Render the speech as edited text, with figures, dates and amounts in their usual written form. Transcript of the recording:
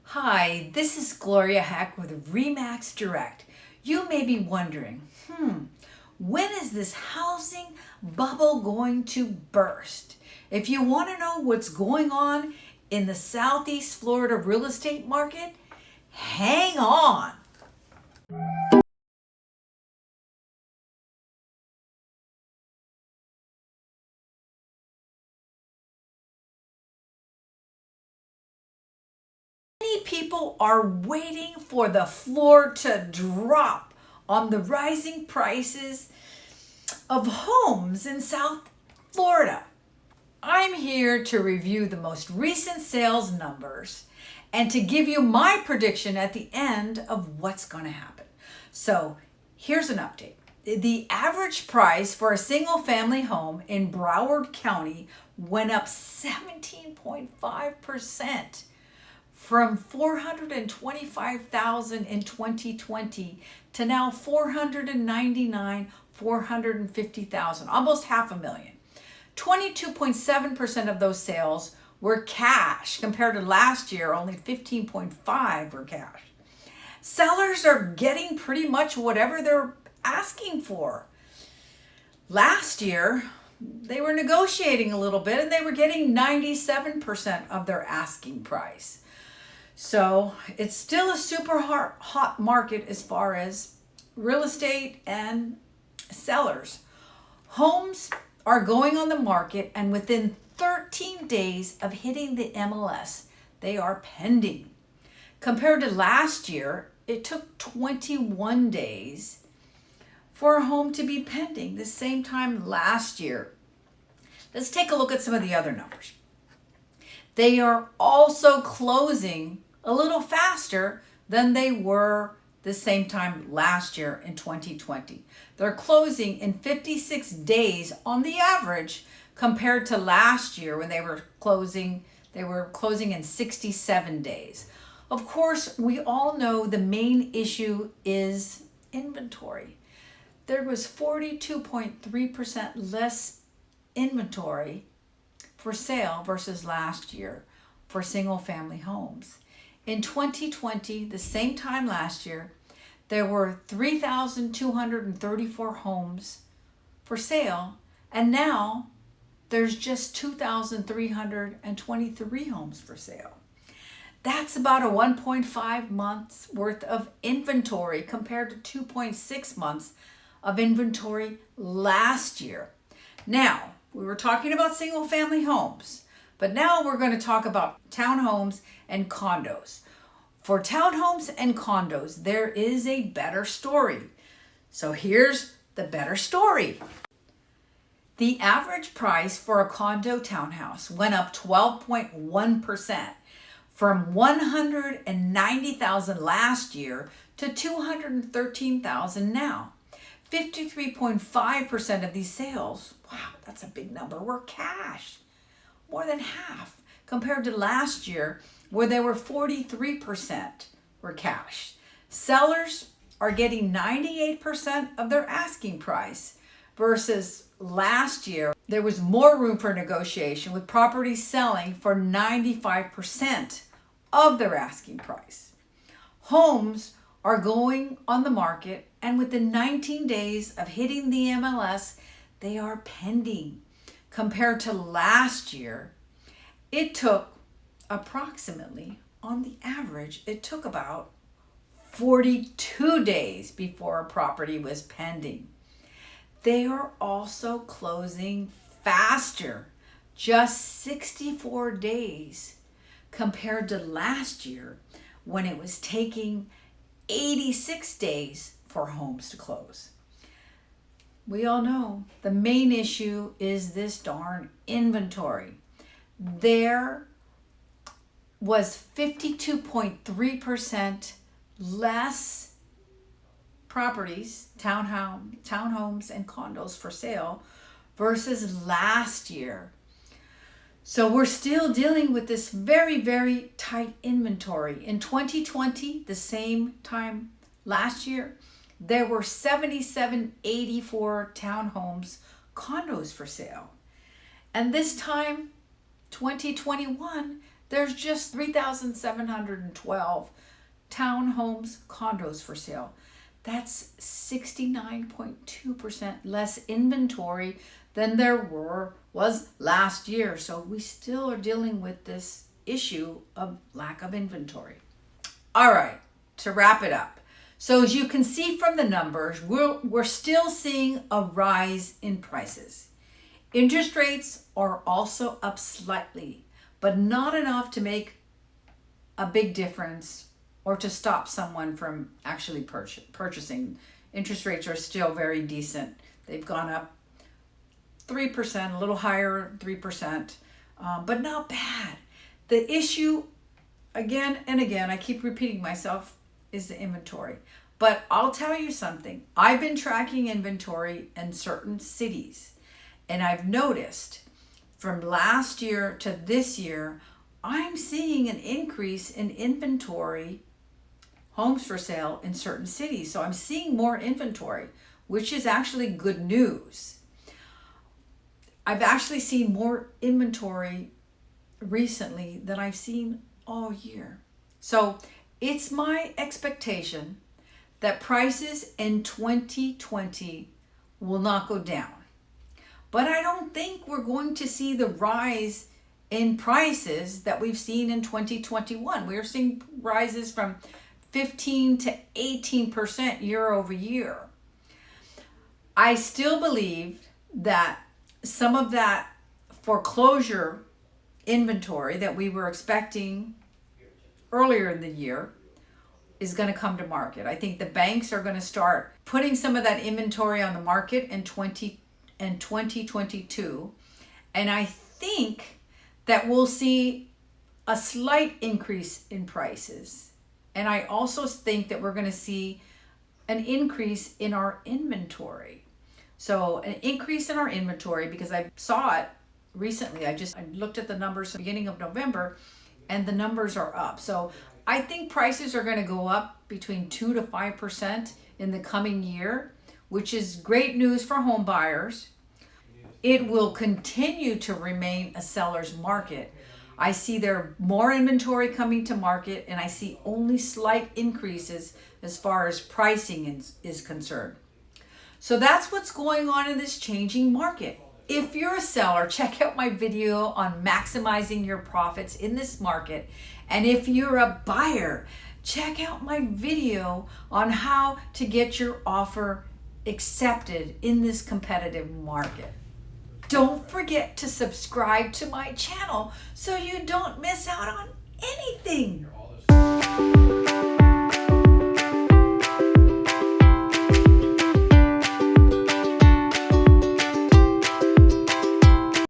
Hi, this is Gloria Heck with RE/MAX Direct. You may be wondering, when is this housing bubble going to burst? If you want to know what's going on in the Southeast Florida real estate market, hang on. Many people are waiting for the floor to drop on the rising prices of homes in South Florida. I'm here to review the most recent sales numbers and to give you my prediction at the end of what's going to happen. So here's an update. The average price for a single family home in Broward County went up 17.5% from $425,000 in 2020 to now $450,000, almost $500,000. 22.7% of those sales were cash compared to last year, only 15.5% were cash. Sellers are getting pretty much whatever they're asking for. Last year, they were negotiating a little bit and they were getting 97% of their asking price. So it's still a super hot market as far as real estate and sellers. Homes are going on the market, and within 13 days of hitting the MLS, they are pending. Compared to last year, it took 21 days for a home to be pending the same time last year. Let's take a look at some of the other numbers. They are also closing a little faster than they were the same time last year in 2020. They're closing in 56 days on the average compared to last year when they were closing in 67 days. Of course, we all know the main issue is inventory. There was 42.3% less inventory for sale versus last year for single family homes. In 2020, the same time last year, there were 3,234 homes for sale, and now there's just 2,323 homes for sale. That's about a 1.5 months worth of inventory compared to 2.6 months of inventory last year. Now, we were talking about single family homes, but now we're going to talk about townhomes and condos. For townhomes and condos, there is a better story. So here's the better story. The average price for a condo townhouse went up 12.1% from $190,000 last year to $213,000 now. 53.5% of these sales, wow, that's a big number, were cash. More than half compared to last year where they were 43% were cash. Sellers are getting 98% of their asking price versus last year. There was more room for negotiation with properties selling for 95% of their asking price. Homes are going on the market, and within 19 days of hitting the MLS, they are pending. Compared to last year, it took approximately, on the average, it took about 42 days before a property was pending. They are also closing faster, just 64 days compared to last year when it was taking 86 days for homes to close. We all know the main issue is this darn inventory. There was 52.3% less properties, townhomes and condos for sale versus last year. So we're still dealing with this very, very tight inventory. In 2020, the same time last year, there were 7,784 townhomes, condos for sale. And this time, 2021, there's just 3,712 townhomes, condos for sale. That's 69.2% less inventory than there was last year. So we still are dealing with this issue of lack of inventory. All right, to wrap it up. So as you can see from the numbers, we're still seeing a rise in prices. Interest rates are also up slightly, but not enough to make a big difference or to stop someone from actually purchasing. Interest rates are still very decent. They've gone up 3%, a little higher, 3%, but not bad. The issue, again and again, I keep repeating myself, is the inventory. But I'll tell you something. I've been tracking inventory in certain cities, and I've noticed from last year to this year, I'm seeing an increase in inventory, homes for sale in certain cities. So I'm seeing more inventory, which is actually good news. I've actually seen more inventory recently than I've seen all year. So it's my expectation that prices in 2020 will not go down. But I don't think we're going to see the rise in prices that we've seen in 2021. We're seeing rises from 15 to 18% year over year. I still believe that some of that foreclosure inventory that we were expecting earlier in the year is going to come to market. I think the banks are going to start putting some of that inventory on the market in 2022. And I think that we'll see a slight increase in prices. And I also think that we're going to see an increase in our inventory. So an increase in our inventory, because I saw it recently. I looked at the numbers at the beginning of November, and the numbers are up. So I think prices are going to go up between 2 to 5% in the coming year, which is great news for home buyers. It will continue to remain a seller's market. I see there more inventory coming to market, and I see only slight increases as far as pricing is concerned. So that's what's going on in this changing market. If you're a seller, check out my video on maximizing your profits in this market. And if you're a buyer, check out my video on how to get your offer accepted in this competitive market. Don't forget to subscribe to my channel so you don't miss out on anything.